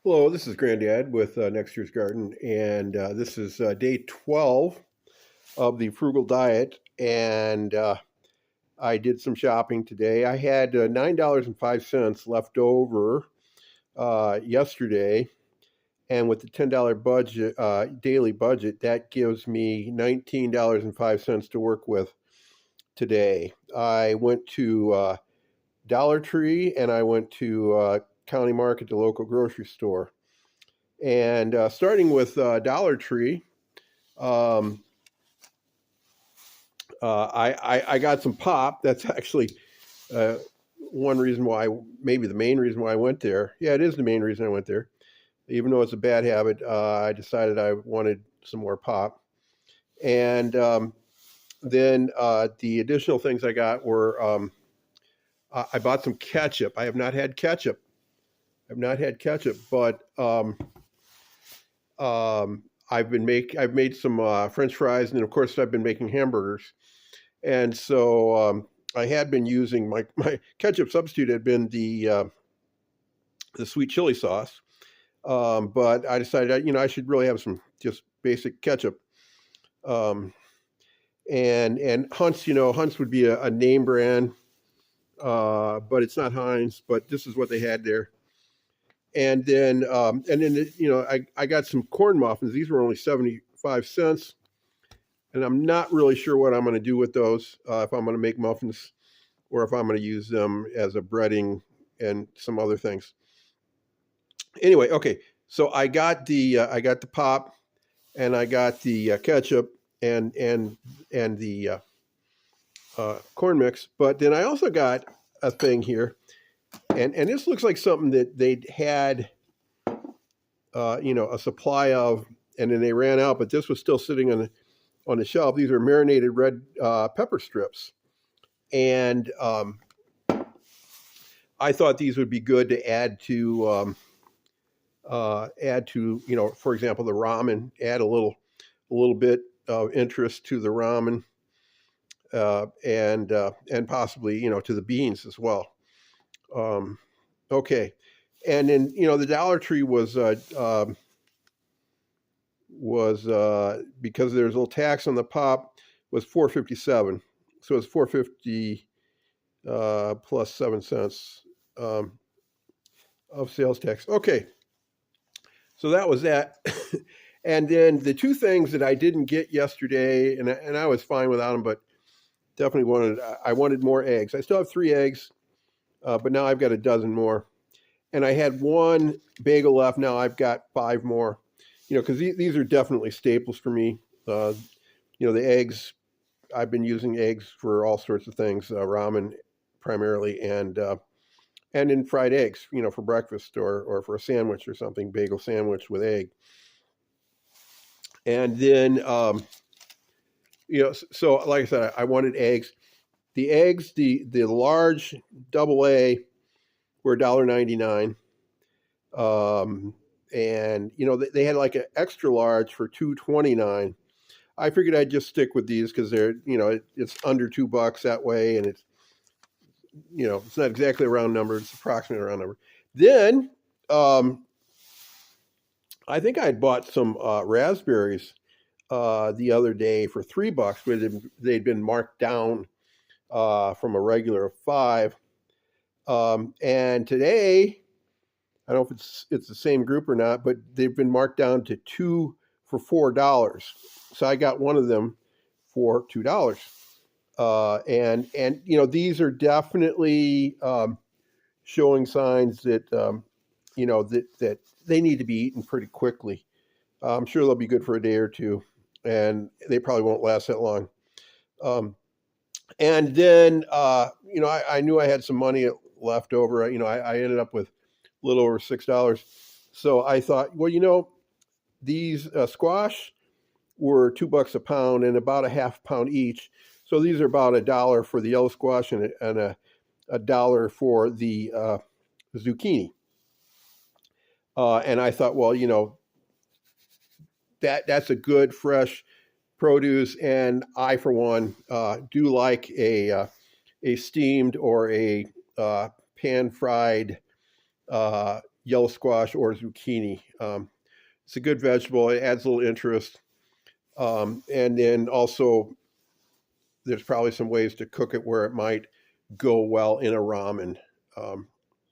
Hello, this is Granddad with Next Year's Garden, and this is day 12 of the Frugal Diet. And I did some shopping today. I had $9.05 left over yesterday, and with the $10 budget, daily budget, that gives me $19.05 to work with today. I went to Dollar Tree and I went to County Market, the local grocery store. And starting with Dollar Tree, um, I got some pop. That's actually uh, one reason why, maybe the main reason why I went there. Yeah, it is the main reason I went there. Even though it's a bad habit, I decided I wanted some more pop. And then the additional things I got were I bought some ketchup. I have not had ketchup. I've not had ketchup, but I've made some French fries, and of course I've been making hamburgers. And so I had been using my ketchup substitute had been the sweet chili sauce, but I decided I should really have some just basic ketchup. Um, and Hunt's, Hunt's would be a name brand, but it's not Heinz. But this is what they had there. And then I got some corn muffins. These were only 75 cents, and I'm not really sure what I'm going to do with those. If I'm going to make muffins or if I'm going to use them as a breading and some other things. Anyway, okay. So I got the pop and I got the ketchup and the corn mix, but then I also got a thing here, and this looks like something that they'd had a supply of, and then they ran out, but this was still sitting on the shelf. These are marinated red pepper strips, and I thought these would be good to add to for example, the ramen. Add a little bit of interest to the ramen, and possibly to the beans as well. Um, okay, and then the Dollar Tree was because there's a little tax on the pop, was 4.57, so it's 4.50 plus 7 cents um, of sales tax. Okay, so that was that. And then the two things that I didn't get yesterday, and I was fine without them, but definitely I wanted more eggs. I still have 3 eggs, but now I've got a dozen more. And I had one bagel left. Now I've got 5 more. Because these are definitely staples for me. The eggs. I've been using eggs for all sorts of things, ramen primarily, and in fried eggs. For breakfast or for a sandwich or something, bagel sandwich with egg. And then so like I said, I wanted eggs. The eggs, the large double A were $1.99. And they had like an extra large for $2.29. I figured I'd just stick with these because they're it's under $2 that way, and it's not exactly a round number, it's approximately a round number. Then I think I'd bought some raspberries the other day for $3, where they'd been marked down from a regular of 5. And today, I don't know if it's the same group or not, but they've been marked down to 2 for $4. So I got one of them for $2. And these are definitely showing signs that that they need to be eaten pretty quickly. I'm sure they'll be good for a day or two, and they probably won't last that long. And then I knew I had some money left over. I ended up with a little over $6. So I thought, well, these squash were $2 a pound and about a half pound each. So these are about $1 for the yellow squash and a dollar for the zucchini. And I thought, well, that's a good fresh produce, and I, for one, do like a steamed or a pan fried yellow squash or zucchini. It's a good vegetable. It adds a little interest. And then also, there's probably some ways to cook it where it might go well in a ramen,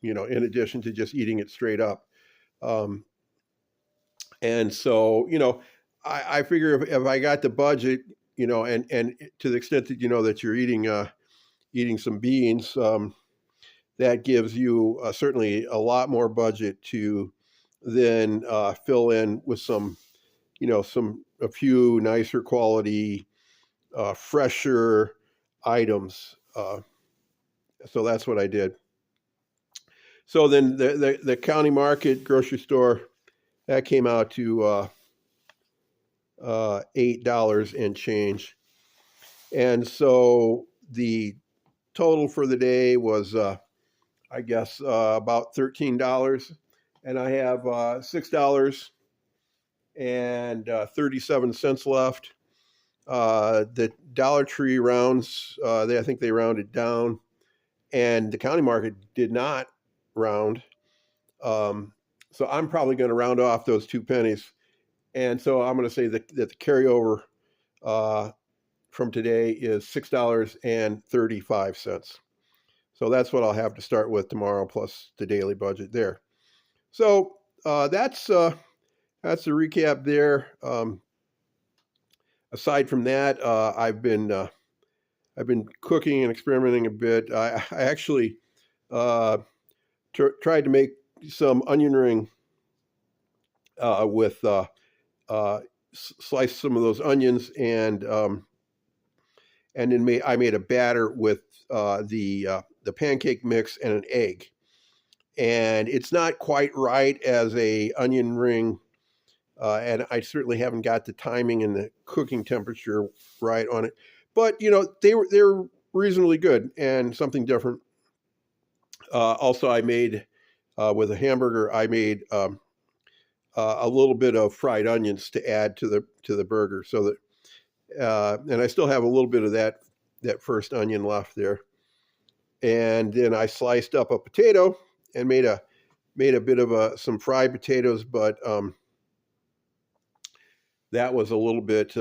in addition to just eating it straight up. Um, and so, I figure if I got the budget, and to the extent that that you're eating some beans, that gives you certainly a lot more budget to then fill in with a few nicer quality, fresher items. So that's what I did. So then the county market grocery store, that came out to $8 and change. And so the total for the day was, I guess, about $13. And I have $6.37 left. The Dollar Tree rounds, I think they rounded down, and the county market did not round. So I'm probably going to round off those 2 pennies. And so I'm going to say that the carryover from today is $6.35. So that's what I'll have to start with tomorrow, plus the daily budget there. So that's the recap there. Aside from that, I've been cooking and experimenting a bit. I actually tried to make some onion ring with slice some of those onions, and then I made a batter with the pancake mix and an egg. And it's not quite right as a onion ring, and I certainly haven't got the timing and the cooking temperature right on it. But they're reasonably good and something different. Also, I made with a hamburger. I made a little bit of fried onions to add to the burger, so that and I still have a little bit of that first onion left there. And then I sliced up a potato and made a bit of some fried potatoes, but that was a little bit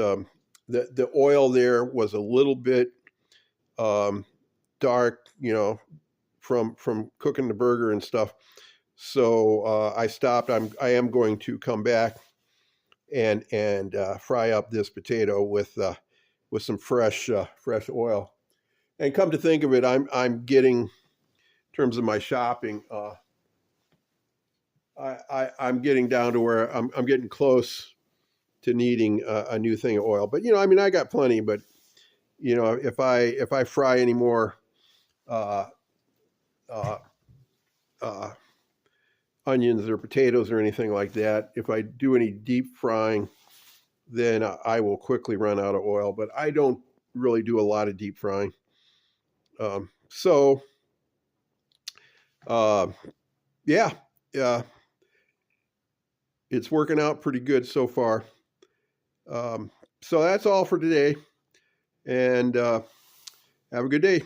the oil there was a little bit dark, from cooking the burger and stuff. So I stopped. I am going to come back and fry up this potato with some fresh oil. And come to think of it, I'm getting, in terms of my shopping, I'm getting down to where I'm getting close to needing a new thing of oil. But I got plenty. But if I fry any more onions or potatoes or anything like that, if I do any deep frying, then I will quickly run out of oil. But I don't really do a lot of deep frying. So yeah, it's working out pretty good so far. So that's all for today, and have a good day.